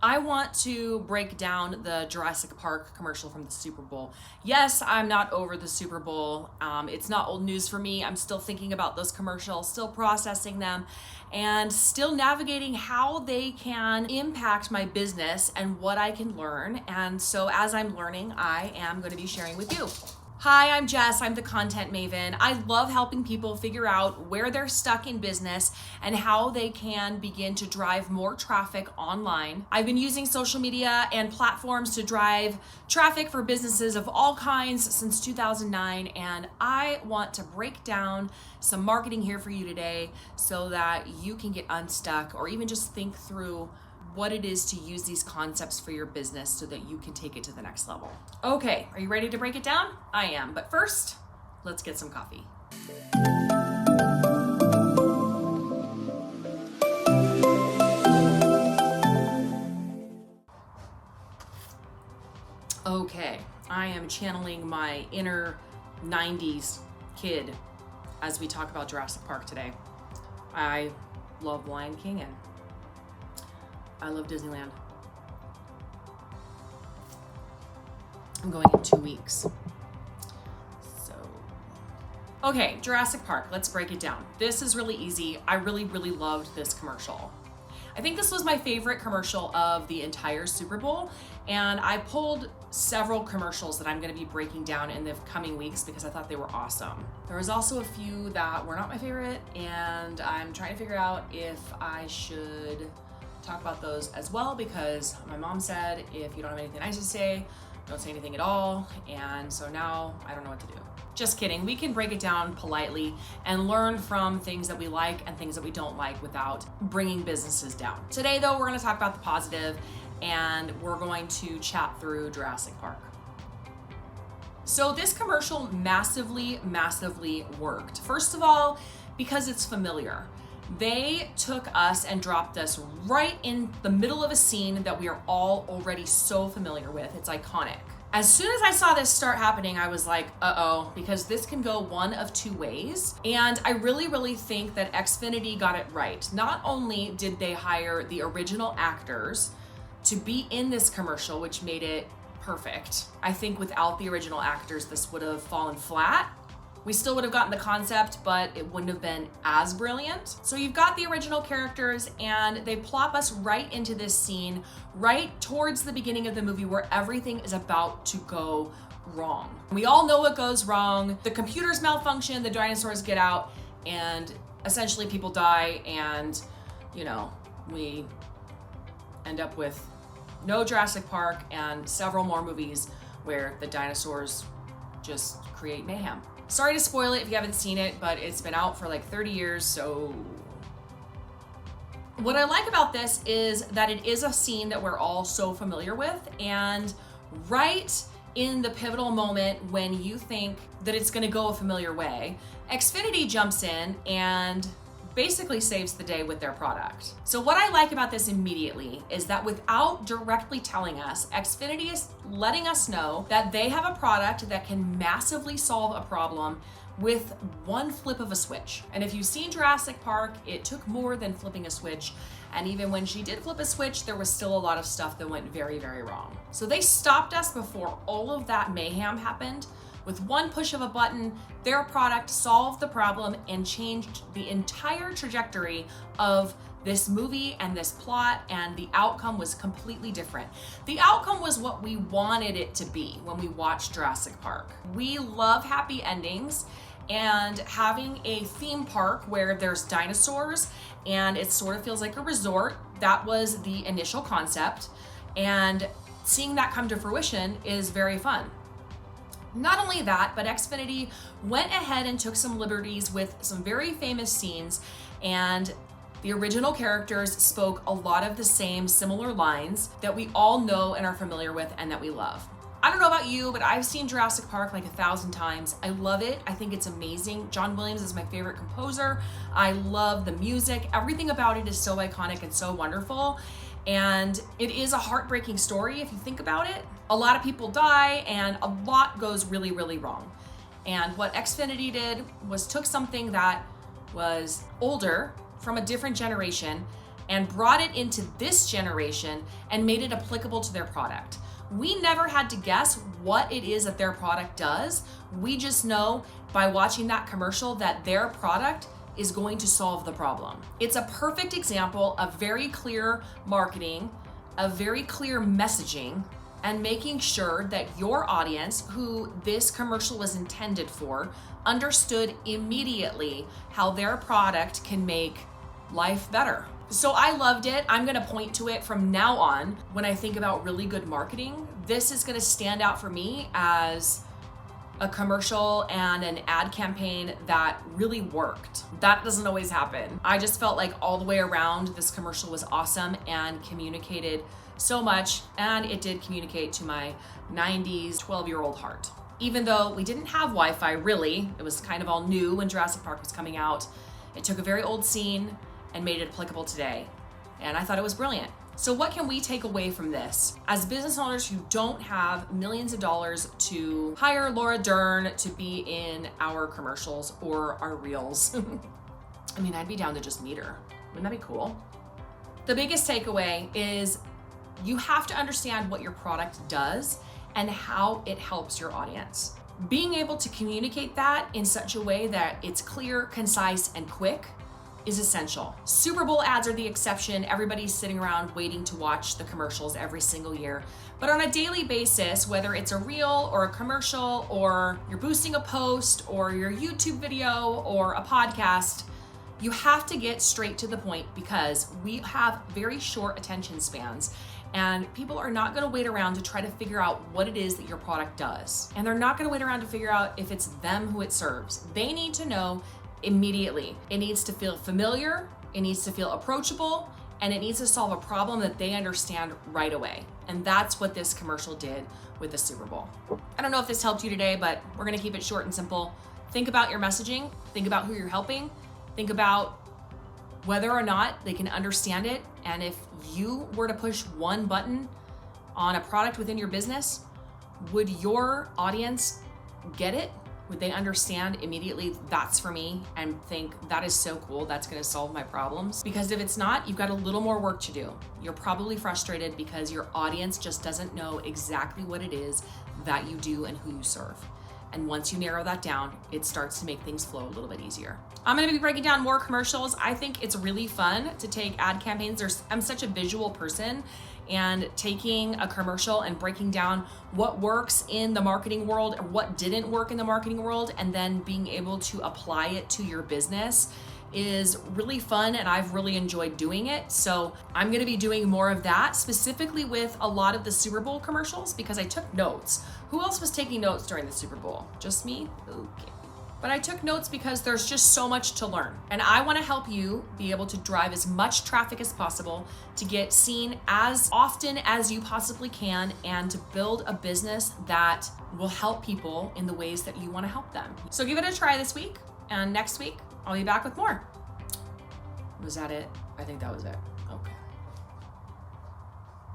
I want to break down the Jurassic Park commercial from the Super Bowl. Yes, I'm not over the Super Bowl. It's not old news for me. I'm still thinking about those commercials, still processing them, and still navigating how they can impact my business and what I can learn. And so as I'm learning, I am going to be sharing with you. Hi, I'm Jess. I'm the content maven. I love helping people figure out where they're stuck in business and how they can begin to drive more traffic online. I've been using social media and platforms to drive traffic for businesses of all kinds since 2009, and I want to break down some marketing here for you today so that you can get unstuck or even just think through what it is to use these concepts for your business so that you can take it to the next level. Okay, are you ready to break it down? I am, but first, let's get some coffee. Okay, I am channeling my inner 90s kid as we talk about Jurassic Park today. I love Lion King and I love Disneyland. I'm going in 2 weeks. Okay, Jurassic Park, let's break it down. This is really easy. I really loved this commercial. I think this was my favorite commercial of the entire Super Bowl, and I pulled several commercials that I'm gonna be breaking down in the coming weeks because I thought they were awesome. There was also a few that were not my favorite, and I'm trying to figure out if I should talk about those as well, because my mom said if you don't have anything nice to say, don't say anything at all, and so now I don't know what to do. Just kidding. We can break it down politely and learn from things that we like and things that we don't like without bringing businesses down. Today though, we're going to talk about the positive, and we're going to chat through Jurassic Park. So this commercial massively worked. First of all, because it's familiar. They took us and dropped us right in the middle of a scene that we are all already so familiar with. It's iconic. As soon as I saw this start happening, I was like, uh-oh, because this can go one of two ways. And I really think that Xfinity got it right. Not only did they hire the original actors to be in this commercial, which made it perfect. I think without the original actors, this would have fallen flat. We still would have gotten the concept, but it wouldn't have been as brilliant. So you've got the original characters, and they plop us right into this scene, right towards the beginning of the movie where everything is about to go wrong. We all know what goes wrong. The computers malfunction, the dinosaurs get out, and essentially people die, and we end up with no Jurassic Park and several more movies where the dinosaurs just create mayhem. Sorry to spoil it if you haven't seen it, but it's been out for like 30 years, so. What I like about this is that it is a scene that we're all so familiar with, and right in the pivotal moment when you think that it's gonna go a familiar way, Xfinity jumps in and basically saves the day with their product. So what I like about this immediately is that without directly telling us, Xfinity is letting us know that they have a product that can massively solve a problem with one flip of a switch. And if you've seen Jurassic Park, it took more than flipping a switch. And even when she did flip a switch, there was still a lot of stuff that went very wrong. So they stopped us before all of that mayhem happened. With one push of a button, their product solved the problem and changed the entire trajectory of this movie and this plot, and the outcome was completely different. The outcome was what we wanted it to be when we watched Jurassic Park. We love happy endings, and having a theme park where there's dinosaurs and it sort of feels like a resort, that was the initial concept, and seeing that come to fruition is very fun. Not only that, but Xfinity went ahead and took some liberties with some very famous scenes, and the original characters spoke a lot of the same similar lines that we all know and are familiar with and that we love. I don't know about you, but I've seen Jurassic Park like 1,000 times. I love it. I think it's amazing. John Williams is my favorite composer. I love the music. Everything about it is so iconic and so wonderful. And it is a heartbreaking story if you think about it. A lot of people die and a lot goes really wrong. And what Xfinity did was took something that was older from a different generation and brought it into this generation and made it applicable to their product. We never had to guess what it is that their product does. We just know by watching that commercial that their product is going to solve the problem. It's a perfect example of very clear marketing, of very clear messaging, and making sure that your audience, who this commercial was intended for, understood immediately how their product can make life better. So I loved it. I'm gonna point to it from now on when I think about really good marketing. This is gonna stand out for me as a commercial and an ad campaign that really worked. That doesn't always happen. I just felt like all the way around this commercial was awesome and communicated so much, and it did communicate to my 90s 12-year-old heart. Even though we didn't have Wi-Fi really, it was kind of all new when Jurassic Park was coming out. It took a very old scene and made it applicable today. And I thought it was brilliant. So what can we take away from this? As business owners who don't have millions of dollars to hire Laura Dern to be in our commercials or our reels, I mean, I'd be down to just meet her. Wouldn't that be cool? The biggest takeaway is you have to understand what your product does and how it helps your audience. Being able to communicate that in such a way that it's clear, concise, and quick is essential. Super Bowl ads are the exception. Everybody's sitting around waiting to watch the commercials every single year. But on a daily basis, whether it's a reel or a commercial, or you're boosting a post or your YouTube video or a podcast, you have to get straight to the point because we have very short attention spans. And people are not gonna wait around to try to figure out what it is that your product does. And they're not gonna wait around to figure out if it's them who it serves. They need to know immediately. It needs to feel familiar, it needs to feel approachable, and it needs to solve a problem that they understand right away. And that's what this commercial did with the Super Bowl. I don't know if this helped you today, but we're gonna keep it short and simple. Think about your messaging, think about who you're helping, think about whether or not they can understand it. And if you were to push one button on a product within your business, would your audience get it? Would they understand immediately that's for me and think that is so cool, that's gonna solve my problems? Because if it's not, you've got a little more work to do. You're probably frustrated because your audience just doesn't know exactly what it is that you do and who you serve. And once you narrow that down, it starts to make things flow a little bit easier. I'm gonna be breaking down more commercials. I think it's really fun to take ad campaigns. I'm such a visual person, and taking a commercial and breaking down what works in the marketing world and what didn't work in the marketing world, and then being able to apply it to your business is really fun, and I've really enjoyed doing it. So I'm gonna be doing more of that, specifically with a lot of the Super Bowl commercials, because I took notes. Who else was taking notes during the Super Bowl? Just me? Okay. But I took notes because there's just so much to learn. And I wanna help you be able to drive as much traffic as possible, to get seen as often as you possibly can, and to build a business that will help people in the ways that you wanna help them. So give it a try this week, and next week, I'll be back with more. Was that it? I think that was it. Okay.